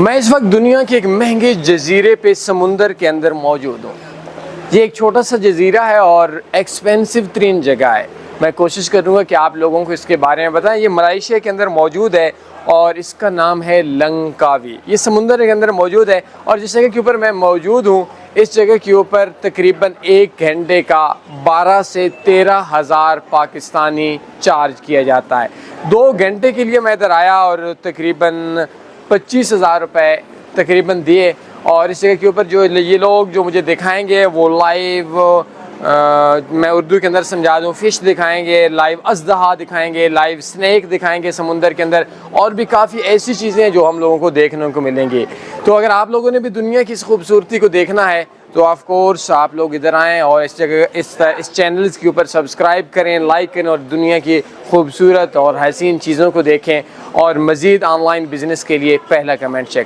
मैं इस वक्त दुनिया के एक महंगे जजीरे पे समुंदर के अंदर मौजूद हूँ। ये एक छोटा सा जजीरा है और एक्सपेंसिव तरीन जगह है। मैं कोशिश करूँगा कि आप लोगों को इसके बारे में बताएं। ये मलेशिया के अंदर मौजूद है और इसका नाम है लंकावी। ये समुंदर के अंदर मौजूद है और जिस जगह के ऊपर मैं मौजूद हूँ, इस जगह के ऊपर तकरीबन 1 घंटे का 12 से 13 हज़ार पाकिस्तानी चार्ज किया जाता है। 2 घंटे के लिए मैं इधर आया और तकरीबन 25,000 रुपये तकरीबन दिए और इस जगह के ऊपर जो ये लोग जो मुझे दिखाएंगे वो लाइव मैं उर्दू के अंदर समझा दूँ, फ़िश दिखाएंगे, लाइव अज़दहा दिखाएंगे, लाइव स्नैक दिखाएंगे समुंदर के अंदर, और भी काफ़ी ऐसी चीज़ें हैं जो हम लोगों को देखने को मिलेंगी। तो अगर आप लोगों ने भी दुनिया की इस खूबसूरती को देखना है तो ऑफ कोर्स आप लोग इधर आएँ और इस जगह इस चैनल्स के ऊपर सब्सक्राइब करें, लाइक करें और दुनिया की खूबसूरत और हसीन चीज़ों को देखें। और मज़ीद ऑनलाइन बिज़नेस के लिए पहला कमेंट चेक